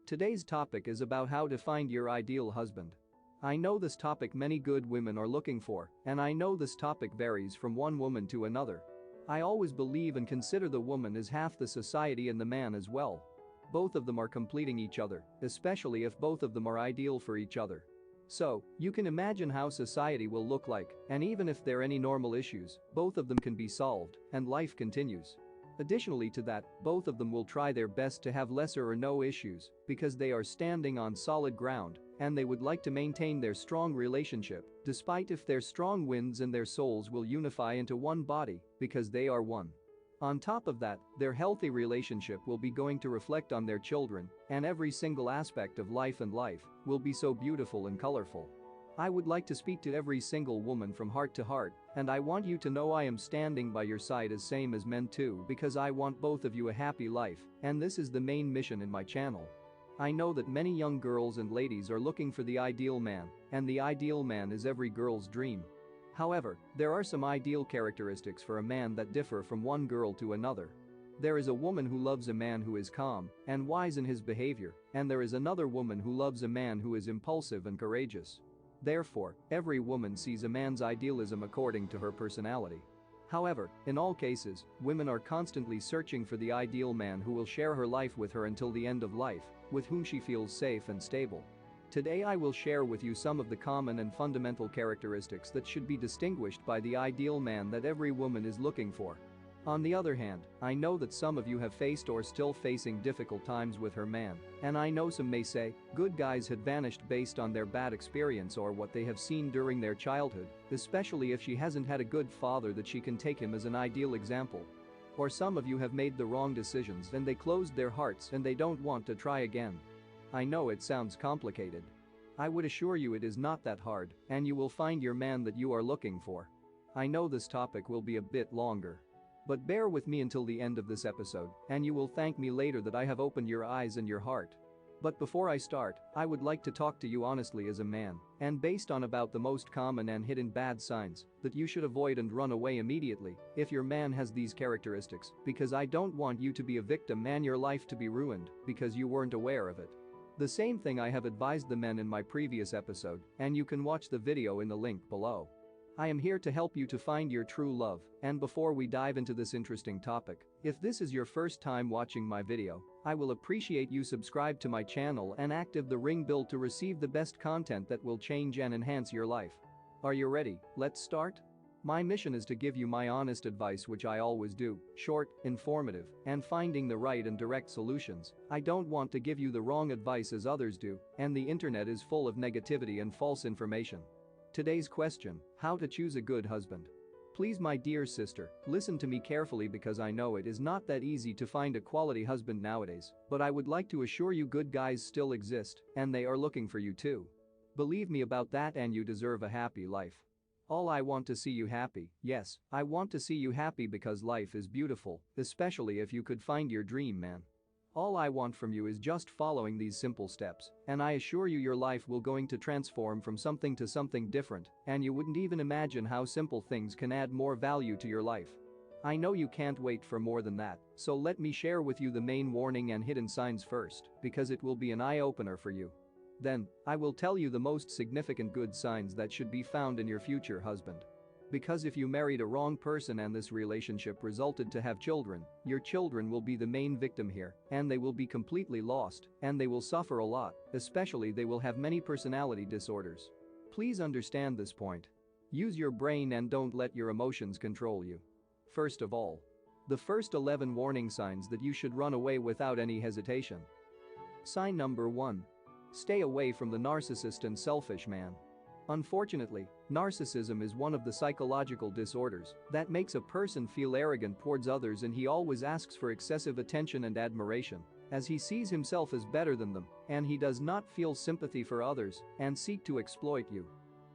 Today's topic is about how to find your ideal husband. I know this topic many good women are looking for, and I know this topic varies from one woman to another. I always believe and consider the woman as half the society and the man as well. Both of them are completing each other, especially if both of them are ideal for each other. So, you can imagine how society will look like, and even if there are any normal issues, both of them can be solved, and life continues. Additionally to that, both of them will try their best to have lesser or no issues because they are standing on solid ground and they would like to maintain their strong relationship despite if their strong winds and their souls will unify into one body because they are one. On top of that, their healthy relationship will be going to reflect on their children and every single aspect of life and life will be so beautiful and colorful. I would like to speak to every single woman from heart to heart, and I want you to know I am standing by your side as same as men too because I want both of you a happy life, and this is the main mission in my channel. I know that many young girls and ladies are looking for the ideal man, and the ideal man is every girl's dream. However, there are some ideal characteristics for a man that differ from one girl to another. There is a woman who loves a man who is calm and wise in his behavior, and there is another woman who loves a man who is impulsive and courageous. Therefore, every woman sees a man's idealism according to her personality. However, in all cases, women are constantly searching for the ideal man who will share her life with her until the end of life, with whom she feels safe and stable. Today I will share with you some of the common and fundamental characteristics that should be distinguished by the ideal man that every woman is looking for. On the other hand, I know that some of you have faced or still facing difficult times with her man, and I know some may say, good guys had vanished based on their bad experience or what they have seen during their childhood, especially if she hasn't had a good father that she can take him as an ideal example. Or some of you have made the wrong decisions and they closed their hearts and they don't want to try again. I know it sounds complicated. I would assure you it is not that hard, and you will find your man that you are looking for. I know this topic will be a bit longer. But bear with me until the end of this episode, and you will thank me later that I have opened your eyes and your heart. But before I start, I would like to talk to you honestly as a man, and based on about the most common and hidden bad signs that you should avoid and run away immediately if your man has these characteristics, because I don't want you to be a victim and your life to be ruined because you weren't aware of it. The same thing I have advised the men in my previous episode, and you can watch the video in the link below. I am here to help you to find your true love, and before we dive into this interesting topic, if this is your first time watching my video, I will appreciate you subscribe to my channel and active the ring bell to receive the best content that will change and enhance your life. Are you ready? Let's start. My mission is to give you my honest advice, which I always do, short, informative, and finding the right and direct solutions. I don't want to give you the wrong advice as others do, and the internet is full of negativity and false information. Today's question: how to choose a good husband. Please, my dear sister, listen to me carefully because I know it is not that easy to find a quality husband nowadays, but I would like to assure you good guys still exist and they are looking for you too. Believe me about that, and you deserve a happy life. All I want to see you happy, yes, I want to see you happy because life is beautiful, especially if you could find your dream man. All I want from you is just following these simple steps, and I assure you your life will going to transform from something to something different, and you wouldn't even imagine how simple things can add more value to your life. I know you can't wait for more than that, so let me share with you the main warning and hidden signs first, because it will be an eye-opener for you. Then, I will tell you the most significant good signs that should be found in your future husband. Because if you married a wrong person and this relationship resulted to have children, your children will be the main victim here, and they will be completely lost, and they will suffer a lot, especially they will have many personality disorders. Please understand this point. Use your brain and don't let your emotions control you. First of all, the first 11 warning signs that you should run away without any hesitation. Sign number 1. Stay away from the narcissist and selfish man. Unfortunately, narcissism is one of the psychological disorders that makes a person feel arrogant towards others, and he always asks for excessive attention and admiration, as he sees himself as better than them, and he does not feel sympathy for others and seek to exploit you.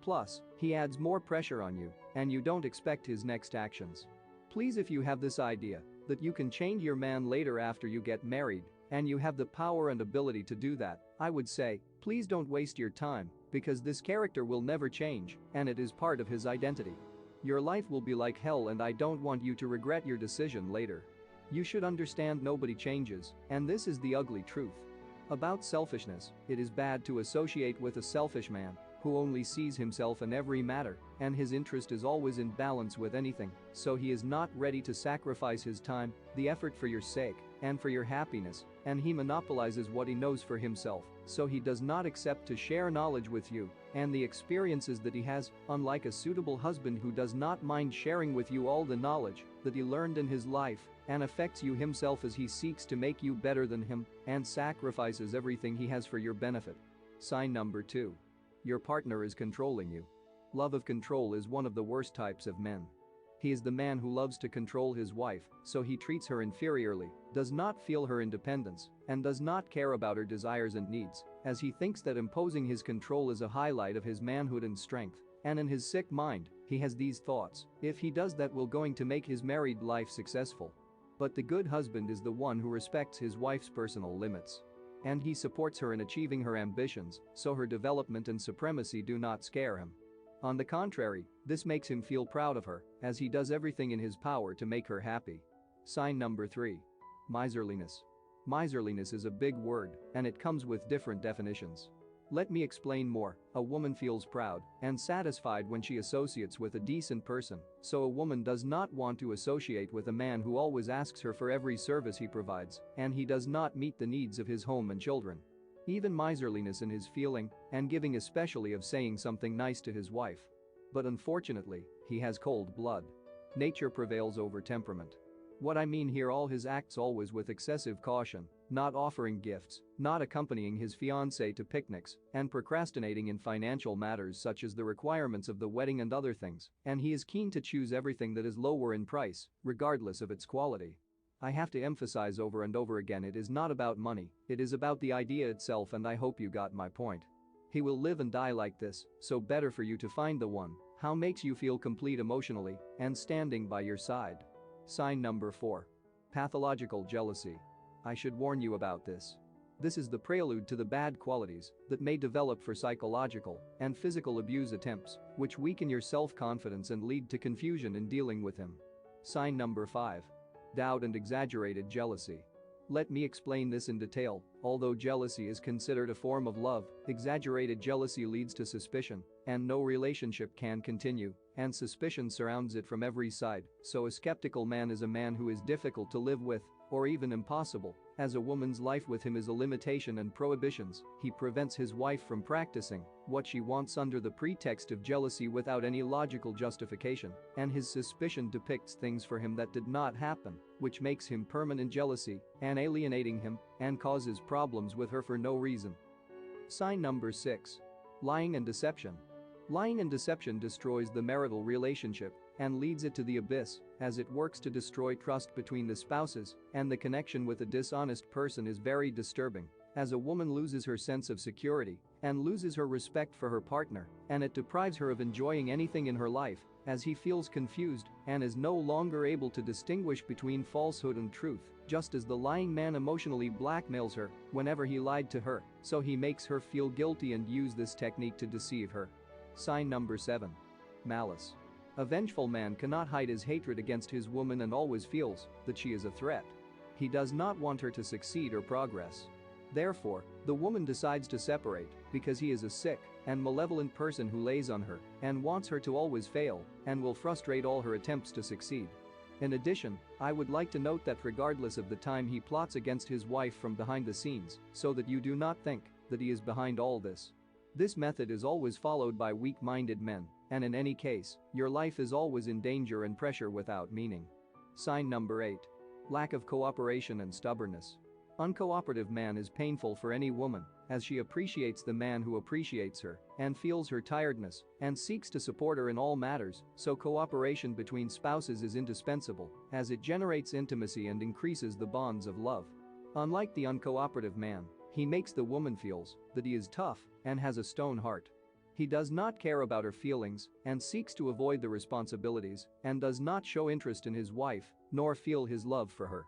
Plus, he adds more pressure on you, and you don't expect his next actions. Please, if you have this idea that you can change your man later after you get married, and you have the power and ability to do that, I would say, please don't waste your time, because this character will never change, and it is part of his identity. Your life will be like hell, and I don't want you to regret your decision later. You should understand nobody changes, and this is the ugly truth. About selfishness, it is bad to associate with a selfish man who only sees himself in every matter, and his interest is always in balance with anything, so he is not ready to sacrifice his time, the effort for your sake, and for your happiness, and he monopolizes what he knows for himself, so he does not accept to share knowledge with you and the experiences that he has, unlike a suitable husband who does not mind sharing with you all the knowledge that he learned in his life and affects you himself as he seeks to make you better than him and sacrifices everything he has for your benefit. Sign number 2. Your partner is controlling you. Love of control is one of the worst types of men. He is the man who loves to control his wife, so he treats her inferiorly, does not feel her independence, and does not care about her desires and needs, as he thinks that imposing his control is a highlight of his manhood and strength, and in his sick mind, he has these thoughts: if he does that, will going to make his married life successful. But the good husband is the one who respects his wife's personal limits. And he supports her in achieving her ambitions, so her development and supremacy do not scare him. On the contrary, this makes him feel proud of her, as he does everything in his power to make her happy. Sign number 3. Miserliness. Miserliness is a big word, and it comes with different definitions. Let me explain more. A woman feels proud and satisfied when she associates with a decent person, so a woman does not want to associate with a man who always asks her for every service he provides, and he does not meet the needs of his home and children. Even miserliness in his feeling and giving, especially of saying something nice to his wife. But unfortunately, he has cold blood. Nature prevails over temperament. What I mean here, all his acts always with excessive caution, not offering gifts, not accompanying his fiancée to picnics, and procrastinating in financial matters such as the requirements of the wedding and other things, and he is keen to choose everything that is lower in price, regardless of its quality. I have to emphasize over and over again, it is not about money, it is about the idea itself, and I hope you got my point. He will live and die like this, so better for you to find the one who makes you feel complete emotionally and standing by your side. Sign number 4. Pathological jealousy. I should warn you about this. This is the prelude to the bad qualities that may develop for psychological and physical abuse attempts, which weaken your self-confidence and lead to confusion in dealing with him. Sign number 5. Doubt and exaggerated jealousy. Let me explain this in detail. Although jealousy is considered a form of love, exaggerated jealousy leads to suspicion, and no relationship can continue, and suspicion surrounds it from every side, so a skeptical man is a man who is difficult to live with, or even impossible, as a woman's life with him is a limitation and prohibitions. He prevents his wife from practicing what she wants under the pretext of jealousy without any logical justification, and his suspicion depicts things for him that did not happen, which makes him permanent jealousy and alienating him and causes problems with her for no reason. Sign number 6. Lying and deception. Lying and deception destroys the marital relationship and leads it to the abyss, as it works to destroy trust between the spouses, and the connection with a dishonest person is very disturbing, as a woman loses her sense of security and loses her respect for her partner, and it deprives her of enjoying anything in her life, as he feels confused and is no longer able to distinguish between falsehood and truth, just as the lying man emotionally blackmails her whenever he lied to her, so he makes her feel guilty and use this technique to deceive her. Sign number 7. Malice. A vengeful man cannot hide his hatred against his woman and always feels that she is a threat. He does not want her to succeed or progress. Therefore, the woman decides to separate because he is a sick and malevolent person who lays on her and wants her to always fail and will frustrate all her attempts to succeed. In addition, I would like to note that regardless of the time, he plots against his wife from behind the scenes so that you do not think that he is behind all this. This method is always followed by weak-minded men, and in any case, your life is always in danger and pressure without meaning. Sign number 8. Lack of cooperation and stubbornness. Uncooperative man is painful for any woman, as she appreciates the man who appreciates her and feels her tiredness and seeks to support her in all matters, so cooperation between spouses is indispensable, as it generates intimacy and increases the bonds of love. Unlike the uncooperative man, he makes the woman feels that he is tough and has a stone heart. He does not care about her feelings and seeks to avoid the responsibilities and does not show interest in his wife nor feel his love for her.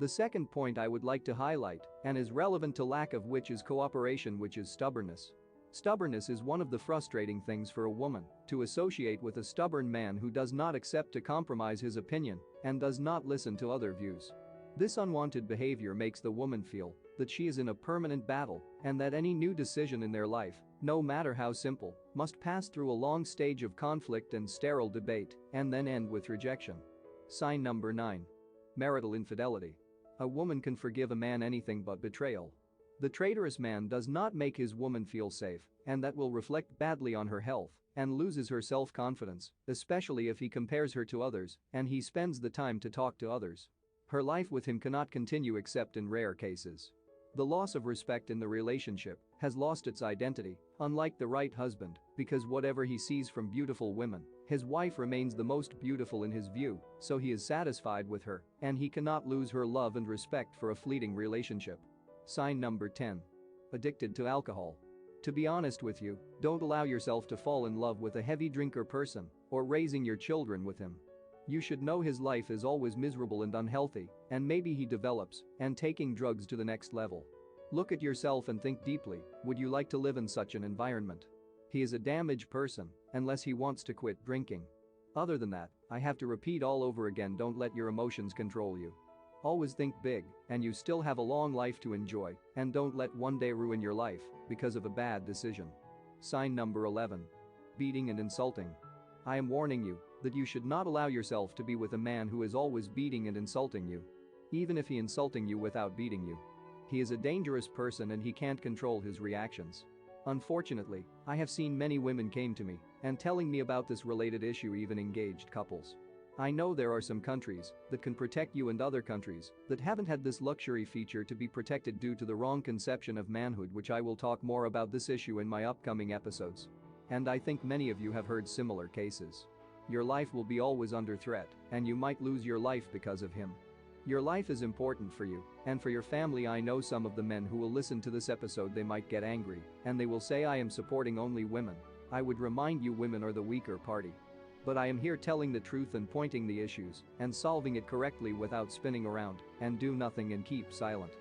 The second point I would like to highlight and is relevant to lack of which is cooperation, which is stubbornness. Stubbornness is one of the frustrating things for a woman, to associate with a stubborn man who does not accept to compromise his opinion and does not listen to other views. This unwanted behavior makes the woman feel that she is in a permanent battle and that any new decision in their life, no matter how simple, must pass through a long stage of conflict and sterile debate and then end with rejection. Sign number 9. Marital infidelity. A woman can forgive a man anything but betrayal. The traitorous man does not make his woman feel safe, and that will reflect badly on her health and loses her self-confidence, especially if he compares her to others and he spends the time to talk to others. Her life with him cannot continue except in rare cases. The loss of respect in the relationship has lost its identity, unlike the right husband, because whatever he sees from beautiful women, his wife remains the most beautiful in his view, so he is satisfied with her, and he cannot lose her love and respect for a fleeting relationship. Sign number 10. Addicted to alcohol. To be honest with you, don't allow yourself to fall in love with a heavy drinker person or raising your children with him. You should know his life is always miserable and unhealthy, and maybe he develops and taking drugs to the next level. Look at yourself and think deeply, would you like to live in such an environment? He is a damaged person unless he wants to quit drinking. Other than that, I have to repeat all over again, don't let your emotions control you. Always think big, and you still have a long life to enjoy, and don't let one day ruin your life because of a bad decision. Sign number 11. Beating and insulting. I am warning you that you should not allow yourself to be with a man who is always beating and insulting you. Even if he insulting you without beating you. He is a dangerous person and he can't control his reactions. Unfortunately, I have seen many women came to me and telling me about this related issue, even engaged couples. I know there are some countries that can protect you and other countries that haven't had this luxury feature to be protected due to the wrong conception of manhood, which I will talk more about this issue in my upcoming episodes. And I think many of you have heard similar cases. Your life will be always under threat and you might lose your life because of him. Your life is important for you and for your family. I know some of the men who will listen to this episode, they might get angry and they will say I am supporting only women. I would remind you, women are the weaker party. But I am here telling the truth and pointing the issues and solving it correctly without spinning around and do nothing and keep silent.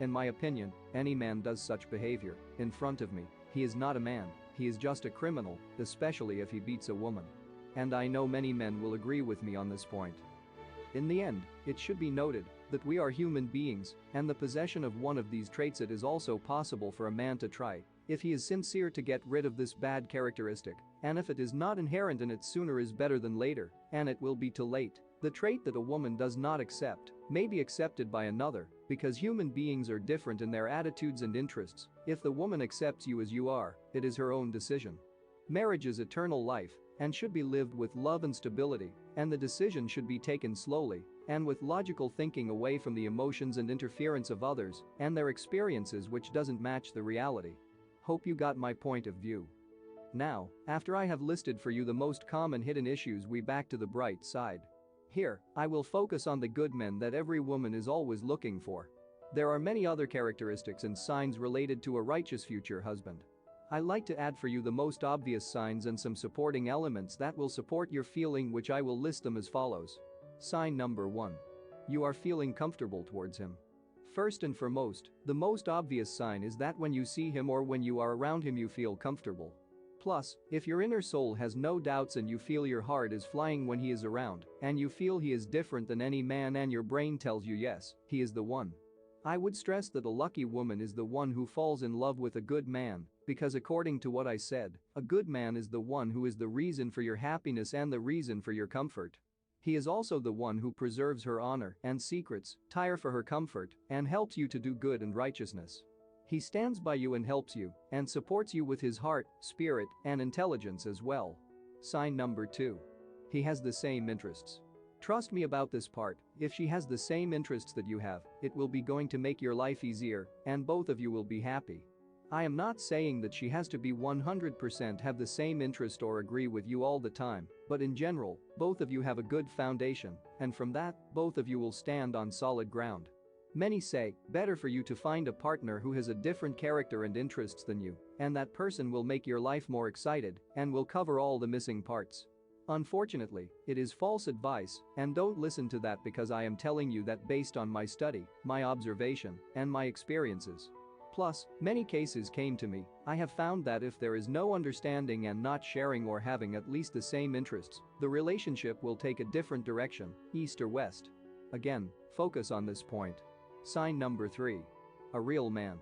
In my opinion, any man does such behavior in front of me, he is not a man, he is just a criminal, especially if he beats a woman. And I know many men will agree with me on this point. In the end, it should be noted that we are human beings and the possession of one of these traits, it is also possible for a man to try if he is sincere to get rid of this bad characteristic, and if it is not inherent in it, sooner is better than later, and it will be too late. The trait that a woman does not accept may be accepted by another because human beings are different in their attitudes and interests. If the woman accepts you as you are, it is her own decision. Marriage is eternal life and should be lived with love and stability, and the decision should be taken slowly and with logical thinking, away from the emotions and interference of others and their experiences which doesn't match the reality. Hope you got my point of view. Now, after I have listed for you the most common hidden issues, we back to the bright side. Here, I will focus on the good men that every woman is always looking for. There are many other characteristics and signs related to a righteous future husband. I like to add for you the most obvious signs and some supporting elements that will support your feeling, which I will list them as follows. Sign number 1. You are feeling comfortable towards him. First and foremost, the most obvious sign is that when you see him or when you are around him you feel comfortable. Plus, if your inner soul has no doubts and you feel your heart is flying when he is around and you feel he is different than any man and your brain tells you yes, he is the one. I would stress that a lucky woman is the one who falls in love with a good man, because according to what I said, a good man is the one who is the reason for your happiness and the reason for your comfort. He is also the one who preserves her honor and secrets, tire for her comfort, and helps you to do good and righteousness. He stands by you and helps you and supports you with his heart, spirit, and intelligence as well. Sign number 2. He has the same interests. Trust me about this part, if she has the same interests that you have, it will be going to make your life easier and both of you will be happy. I am not saying that she has to be 100% have the same interest or agree with you all the time, but in general, both of you have a good foundation, and from that, both of you will stand on solid ground. Many say, better for you to find a partner who has a different character and interests than you, and that person will make your life more excited and will cover all the missing parts. Unfortunately, it is false advice, and don't listen to that because I am telling you that based on my study, my observation, and my experiences. Plus, many cases came to me. I have found that if there is no understanding and not sharing or having at least the same interests, the relationship will take a different direction, east or west. Again, Focus on this point. Sign number 3. A real man.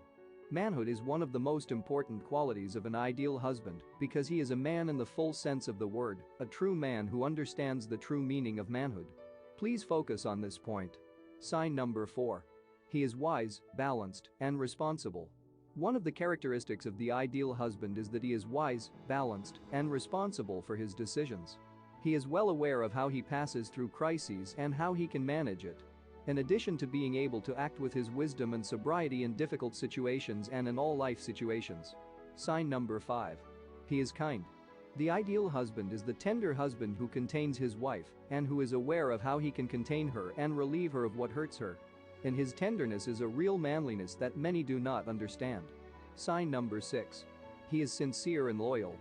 Manhood is one of the most important qualities of an ideal husband because he is a man in the full sense of the word, a true man who understands the true meaning of manhood. Please focus on this point. Sign number 4. He is wise, balanced, and responsible. One of the characteristics of the ideal husband is that he is wise, balanced, and responsible for his decisions. He is well aware of how he passes through crises and how he can manage it. In addition to being able to act with his wisdom and sobriety in difficult situations and in all life situations. Sign number 5. He is kind. The ideal husband is the tender husband who contains his wife and who is aware of how he can contain her and relieve her of what hurts her. In his tenderness is a real manliness that many do not understand. Sign number 6. He is sincere and loyal.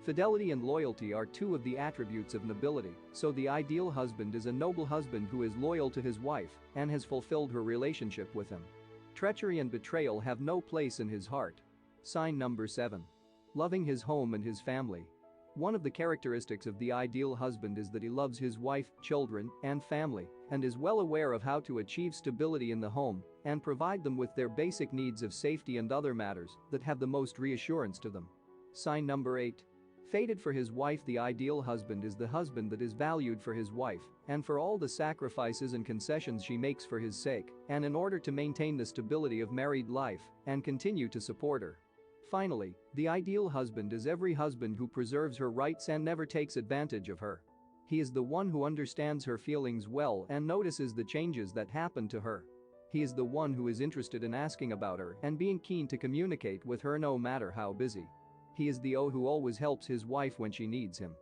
Fidelity and loyalty are two of the attributes of nobility, so the ideal husband is a noble husband who is loyal to his wife and has fulfilled her relationship with him. Treachery and betrayal have no place in his heart. Sign number 7. Loving his home and his family. One of the characteristics of the ideal husband is that he loves his wife, children, and family, and is well aware of how to achieve stability in the home and provide them with their basic needs of safety and other matters that have the most reassurance to them. Sign number 8. Fated for his wife. The ideal husband is the husband that is valued for his wife and for all the sacrifices and concessions she makes for his sake and in order to maintain the stability of married life and continue to support her. Finally, the ideal husband is every husband who preserves her rights and never takes advantage of her. He is the one who understands her feelings well and notices the changes that happen to her. He is the one who is interested in asking about her and being keen to communicate with her no matter how busy. He is the who always helps his wife when she needs him.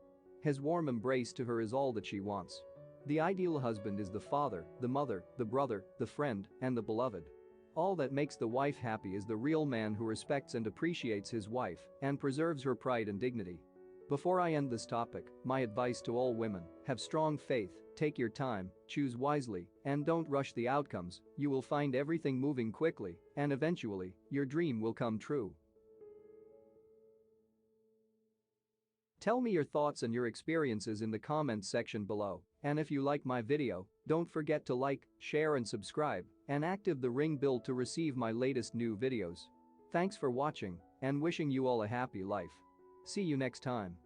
His warm embrace to her is all that she wants. The ideal husband is the father, the mother, the brother, the friend, and the beloved. All that makes the wife happy is the real man who respects and appreciates his wife and preserves her pride and dignity. Before I end this topic, my advice to all women: have strong faith, take your time, choose wisely, and don't rush the outcomes. You will find everything moving quickly, and eventually, your dream will come true. Tell me your thoughts and your experiences in the comments section below, and if you like my video, don't forget to like, share and subscribe, and active the ring bell to receive my latest new videos. Thanks for watching, and wishing you all a happy life. See you next time.